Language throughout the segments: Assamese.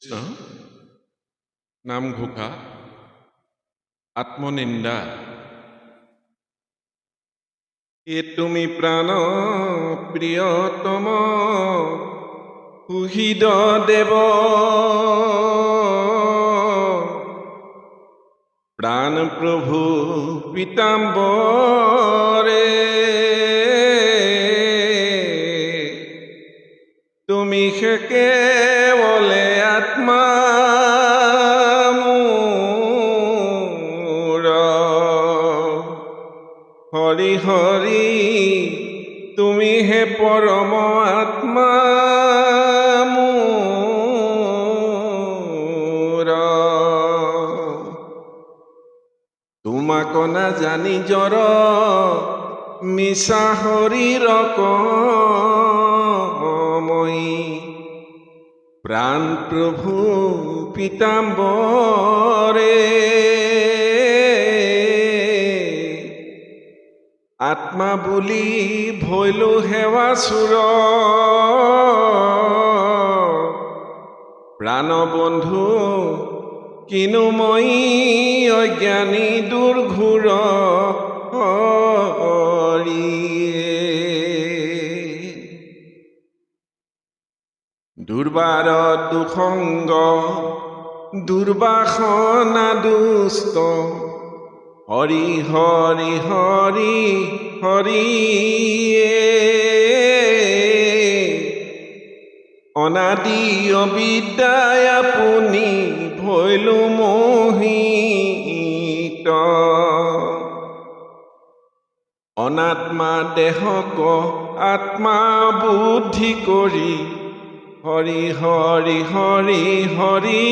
কৃষ্ণ নাম ঘোষা আত্মনিন্দা এ তুমি প্রাণ প্রিয়তম সুহৃদ দেব প্রাণ প্রভু পীতাম্বরে তুমি সে কেবলে আত্মা মূর হরি হরি তুমি হে পরম আত্মা মূর তোমাক না জানি জর মিশা হরির কময়ী প্রাণ প্রভু পীতাম্বরে আত্মা বুলি ভৈলু হেৱা সুৰ প্ৰাণবন্ধু কিনো মই অজ্ঞানী দুৰ্ঘোৰ দুৰ্বাৰ দুসংগ দুৰ্বাসনা দুষ্ট হৰি হৰি হৰি হৰি অনাদি অবিদ্যায় আপুনি ভৈলু মোহিত অনাত্মা দেহক আত্মা বুদ্ধি কৰি হৰি হৰি হৰি হৰি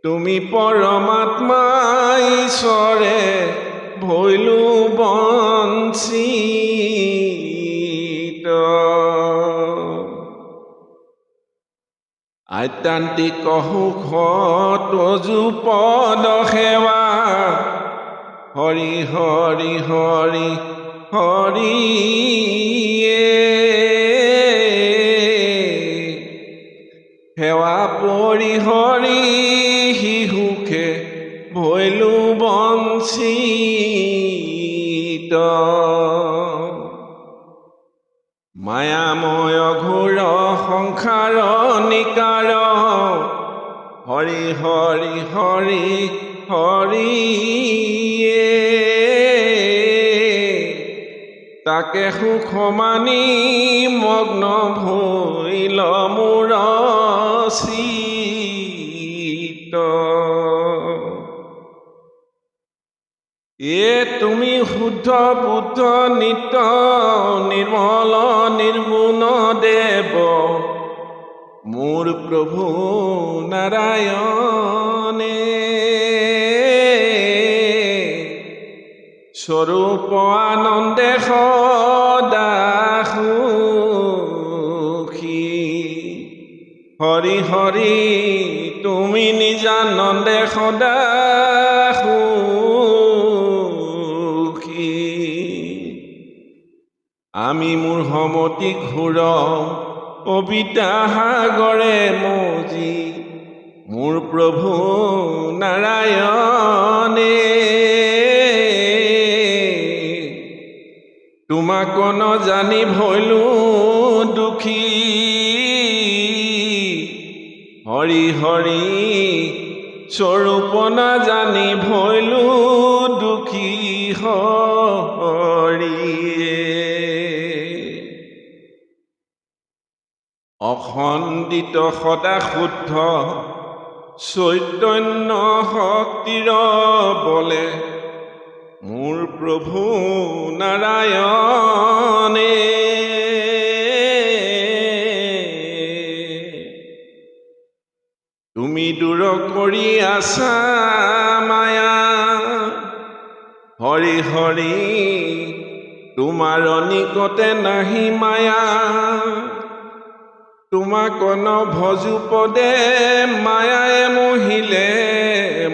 তুমি পৰমাত্মা ঈশ্বৰে ভৈলু বঞ্চিত আত্যান্তিক সুখ তজু পদ সেৱা হৰি হৰি হৰি হৰি সেৱা পৰিহৰি শিশুকে ভৈলু বঞ্চিত মায়াময় ঘোৰ সংসাৰ নিকাৰ হৰি হৰি হৰি হৰি তাকে সুখ মানি মগ্ন ভৈল মোৰ চিত এ তুমি শুদ্ধ বুদ্ধ নিত্য নিৰ্মল নিৰ্গুণ দেৱ মোৰ প্ৰভু নাৰায়ণে স্বৰূপ আনন্দে সদা সুখী হৰি হৰি তুমি নিজানন্দে সদা সুখী আমি মোৰ সমতি ঘোৰ অবিদ্যা সাগৰে মজি মোৰ প্ৰভু নাৰায়ণে তোমাক ন জানি ভৈলু দুখী হৰি হৰি স্বৰূপ না জানি ভৈলু দুখী হৰি অখণ্ডিত সদা শুদ্ধ চৈতন্য শক্তিৰ বলে মোৰ প্ৰভু নাৰায়ণে তুমি দূৰ কৰি আছা মায়া হৰি হৰি তোমাৰ নিকটে নাহি মায়া তোমাক ন ভজু পদে মায়ায়ে মোহিলে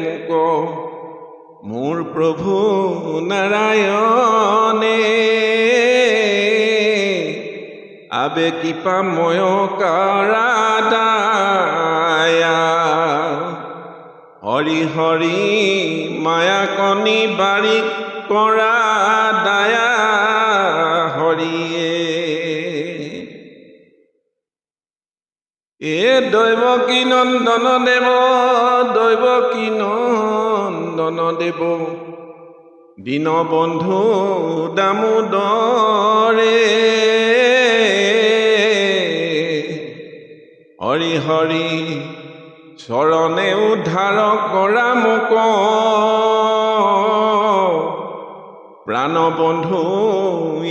মোক মোৰ প্ৰভু নাৰায়ণে আবে কৃপাময় কাৰাদায়া হৰি হৰি মায়া কণী বাৰী কৰা দায়া হৰিয়ে এ দৈৱকী নন্দন দেৱ দীনবন্ধু দামোদৰে হৰি হৰি চৰণে উদ্ধাৰ কৰা মোক প্ৰাণবন্ধু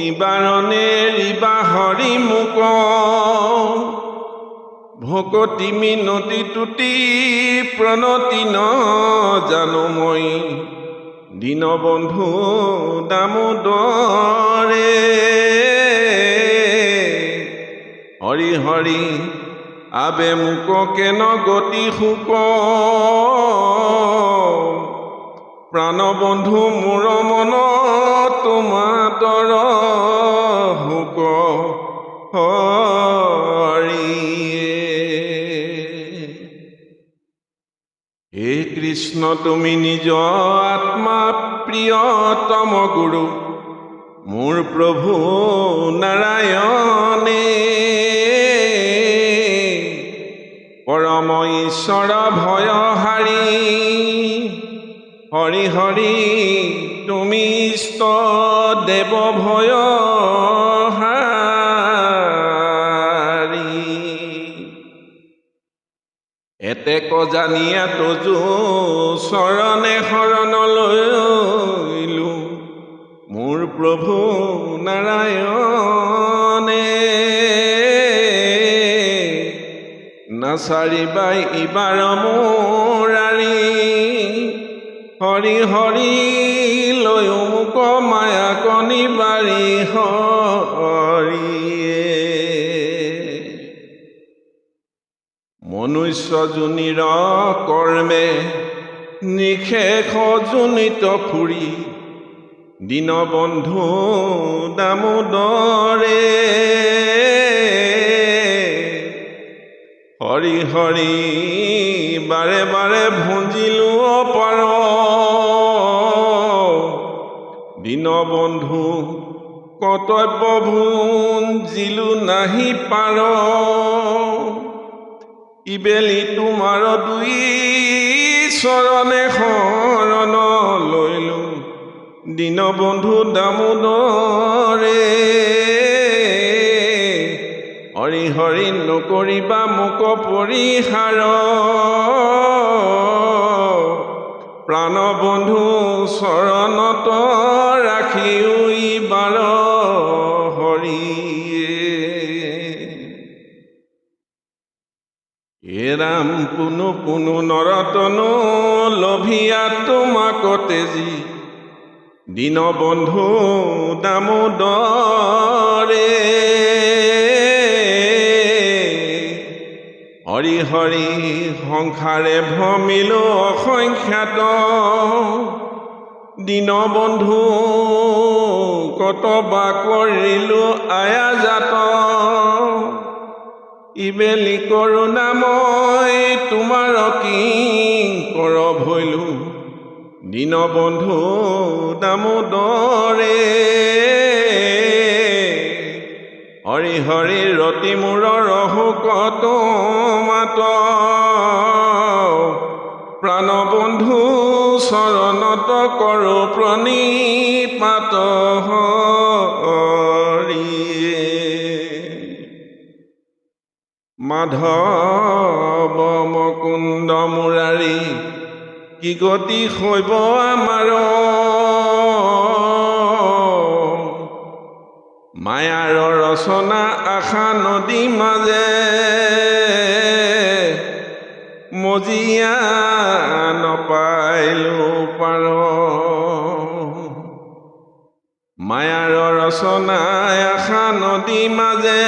ইবাৰনে ৰিবা হৰি মোক ভকতি মিনতি তুতি প্ৰণতি ন জানো মই দীনবন্ধু দামোদৰে হৰি হৰি আবে মোক কেন গতি শোক প্ৰাণবন্ধু মোৰ মন তোমাতৰ শোক হে কৃষ্ণ তুমি নিজ আত্মা প্ৰিয়তম গুৰু মোৰ প্ৰভু নাৰায়ণে পৰম ঈশ্বৰ ভয়হাৰী হৰি হৰি তুমি ইষ্ট দেৱ ভয়হাৰী এতেক জানিয়া তজু চৰণে শৰণ লৈলো মোৰ প্ৰভু নাৰায়ণে নাচাৰিবাই ইবাৰ মোৰাৰী হৰি হৰি লৈ মোক মায়া কণী বাৰী হৰিয়ে মনুষ্য যোনিৰ কৰ্মে নিশেষ জোনিত ফুৰি দীনবন্ধু দামোদৰে হৰি হৰি বাৰে বাৰে ভুঞ্জিলো অপাৰ দীনবন্ধু কৰ্তব্য ভুঞ্জিলো নাহি পাৰ ইবেলি তোমাৰ দুই চৰণে শৰণ লৈলো দীনবন্ধু দামোদৰে হৰি হৰি নকৰিবা মোক পৰিহাৰ প্ৰাণবন্ধু চৰণত ৰাখিও ইবাৰ হৰিয়ে হে ৰাম পুনু পুনু নৰতনো লভিয়া তোমাক তেজি দীনবন্ধু দামোদৰে হৰি হৰি সংসাৰে ভ্ৰমিলো অসংখ্যাত দীনবন্ধু কতবা কৰিলো আয়াজাত ইবেলি কৰোণাময় তোমাৰ কিংকৰ ভৈলো দীনবন্ধু দামোদৰে হৰি হৰি ৰতি মূৰ ৰহুকত মাত প্ৰাণবন্ধু চৰণত কৰো প্ৰণিপাত হৰিয়ে মাধৱ মুকুন্দ মুৰাৰী কি গতি হৈব আমাৰ মায়াৰ ৰচনা আশা নদী মাজে মজিয়া নপাইলো পাৰ মায়াৰ ৰচনা আশা নদী মাজে